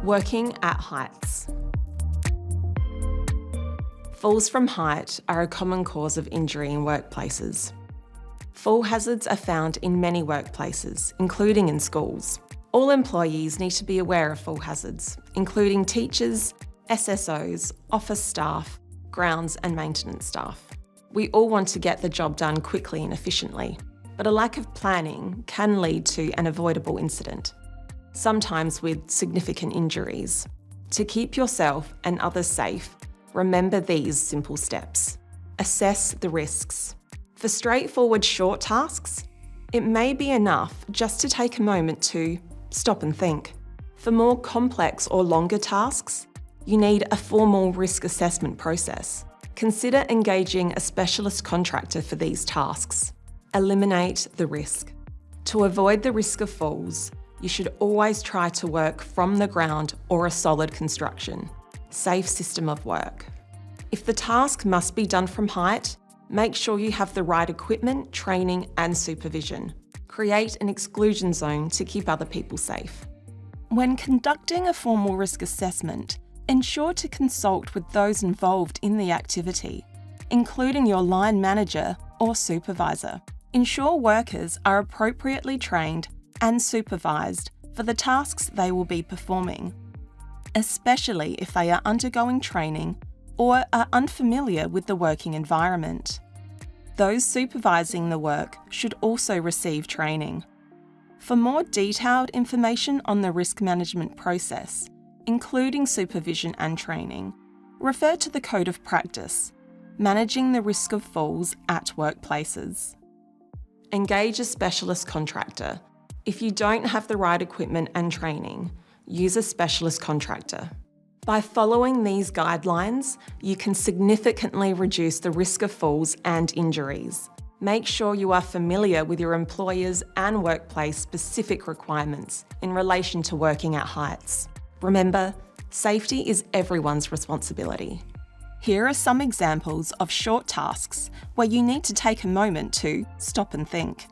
Working at heights. Falls from height are a common cause of injury in workplaces. Fall hazards are found in many workplaces, including in schools. All employees need to be aware of fall hazards, including teachers, SSOs, office staff, grounds and maintenance staff. We all want to get the job done quickly and efficiently, but a lack of planning can lead to an avoidable incident, sometimes with significant injuries. To keep yourself and others safe, remember these simple steps. Assess the risks. For straightforward short tasks, it may be enough just to take a moment to stop and think. For more complex or longer tasks, you need a formal risk assessment process. Consider engaging a specialist contractor for these tasks. Eliminate the risk. To avoid the risk of falls, you should always try to work from the ground or a solid construction. Safe system of work. If the task must be done from height, make sure you have the right equipment, training and supervision. Create an exclusion zone to keep other people safe. When conducting a formal risk assessment, ensure to consult with those involved in the activity, including your line manager or supervisor. Ensure workers are appropriately trained and supervised for the tasks they will be performing, especially if they are undergoing training or are unfamiliar with the working environment. Those supervising the work should also receive training. For more detailed information on the risk management process, including supervision and training, refer to the Code of Practice, Managing the Risk of Falls at Workplaces. Engage a specialist contractor. If you don't have the right equipment and training, use a specialist contractor. By following these guidelines, you can significantly reduce the risk of falls and injuries. Make sure you are familiar with your employer's and workplace specific requirements in relation to working at heights. Remember, safety is everyone's responsibility. Here are some examples of short tasks where you need to take a moment to stop and think.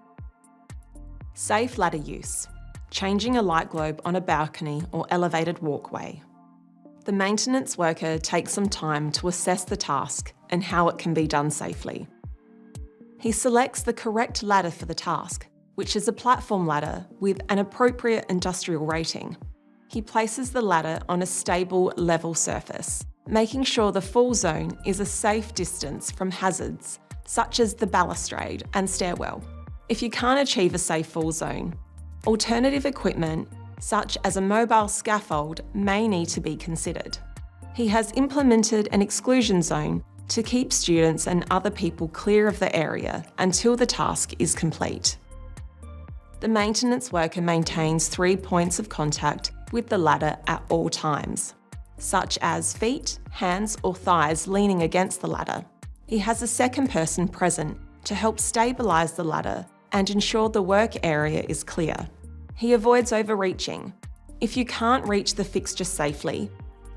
Safe ladder use. Changing a light globe on a balcony or elevated walkway. The maintenance worker takes some time to assess the task and how it can be done safely. He selects the correct ladder for the task, which is a platform ladder with an appropriate industrial rating. He places the ladder on a stable, level surface, making sure the fall zone is a safe distance from hazards such as the balustrade and stairwell. If you can't achieve a safe fall zone, alternative equipment such as a mobile scaffold may need to be considered. He has implemented an exclusion zone to keep students and other people clear of the area until the task is complete. The maintenance worker maintains 3 points of contact with the ladder at all times, such as feet, hands or thighs leaning against the ladder. He has a second person present to help stabilise the ladder and ensure the work area is clear. He avoids overreaching. If you can't reach the fixture safely,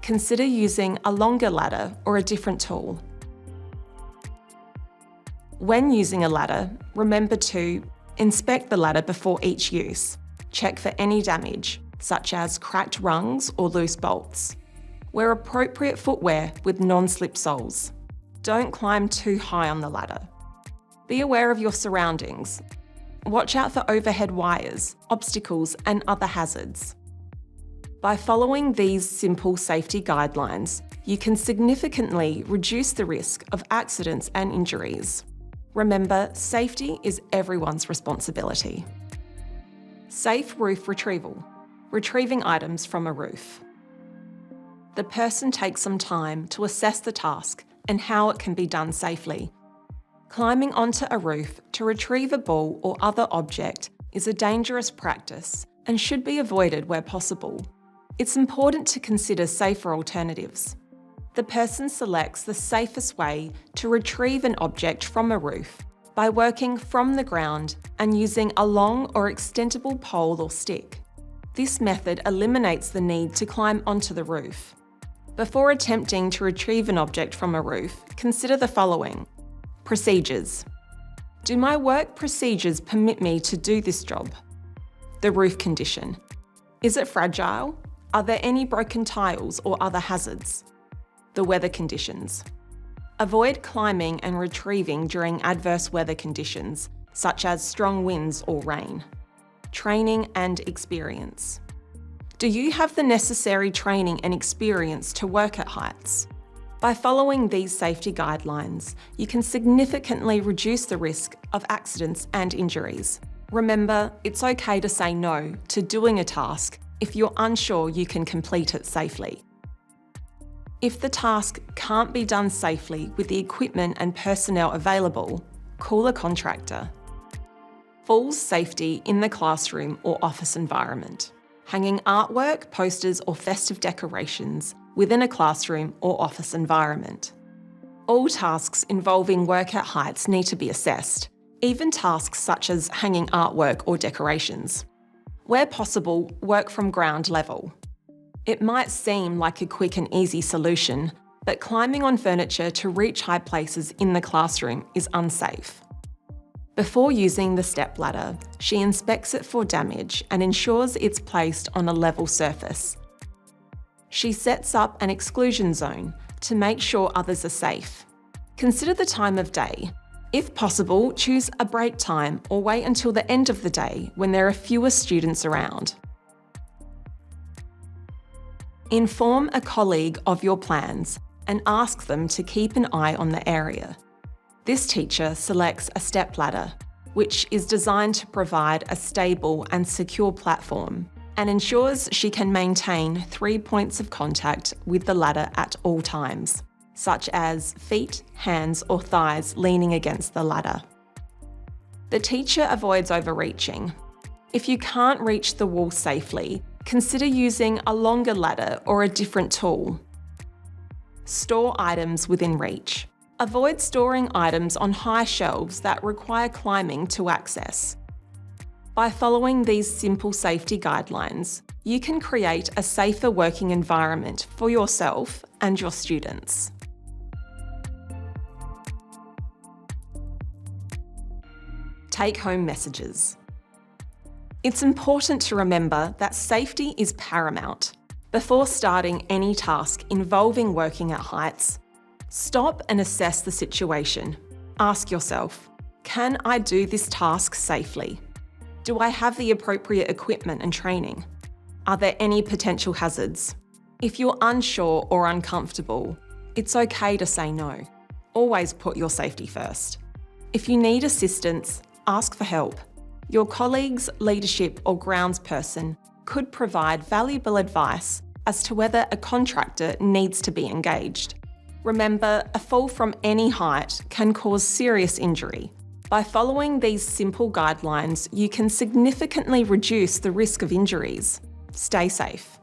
consider using a longer ladder or a different tool. When using a ladder, remember to inspect the ladder before each use. Check for any damage, such as cracked rungs or loose bolts. Wear appropriate footwear with non-slip soles. Don't climb too high on the ladder. Be aware of your surroundings. Watch out for overhead wires, obstacles and other hazards. By following these simple safety guidelines, you can significantly reduce the risk of accidents and injuries. Remember, safety is everyone's responsibility. Safe roof retrieval. Retrieving items from a roof. The person takes some time to assess the task and how it can be done safely. Climbing onto a roof to retrieve a ball or other object is a dangerous practice and should be avoided where possible. It's important to consider safer alternatives. The person selects the safest way to retrieve an object from a roof by working from the ground and using a long or extendable pole or stick. This method eliminates the need to climb onto the roof. Before attempting to retrieve an object from a roof, consider the following. Procedures. Do my work procedures permit me to do this job? The roof condition. Is it fragile? Are there any broken tiles or other hazards? The weather conditions. Avoid climbing and retrieving during adverse weather conditions, such as strong winds or rain. Training and experience. Do you have the necessary training and experience to work at heights? By following these safety guidelines, you can significantly reduce the risk of accidents and injuries. Remember, it's okay to say no to doing a task if you're unsure you can complete it safely. If the task can't be done safely with the equipment and personnel available, call a contractor. Falls safety in the classroom or office environment. Hanging artwork, posters or festive decorations within a classroom or office environment. All tasks involving work at heights need to be assessed, even tasks such as hanging artwork or decorations. Where possible, work from ground level. It might seem like a quick and easy solution, but climbing on furniture to reach high places in the classroom is unsafe. Before using the stepladder, she inspects it for damage and ensures it's placed on a level surface. She sets up an exclusion zone to make sure others are safe. Consider the time of day. If possible, choose a break time or wait until the end of the day when there are fewer students around. Inform a colleague of your plans and ask them to keep an eye on the area. This teacher selects a stepladder, which is designed to provide a stable and secure platform and ensures she can maintain 3 points of contact with the ladder at all times, such as feet, hands or thighs leaning against the ladder. The teacher avoids overreaching. If you can't reach the wall safely, consider using a longer ladder or a different tool. Store items within reach. Avoid storing items on high shelves that require climbing to access. By following these simple safety guidelines, you can create a safer working environment for yourself and your students. Take-home messages. It's important to remember that safety is paramount. Before starting any task involving working at heights, stop and assess the situation. Ask yourself, can I do this task safely? Do I have the appropriate equipment and training? Are there any potential hazards? If you're unsure or uncomfortable, it's okay to say no. Always put your safety first. If you need assistance, ask for help. Your colleagues, leadership or grounds person could provide valuable advice as to whether a contractor needs to be engaged. Remember, a fall from any height can cause serious injury. By following these simple guidelines, you can significantly reduce the risk of injuries. Stay safe.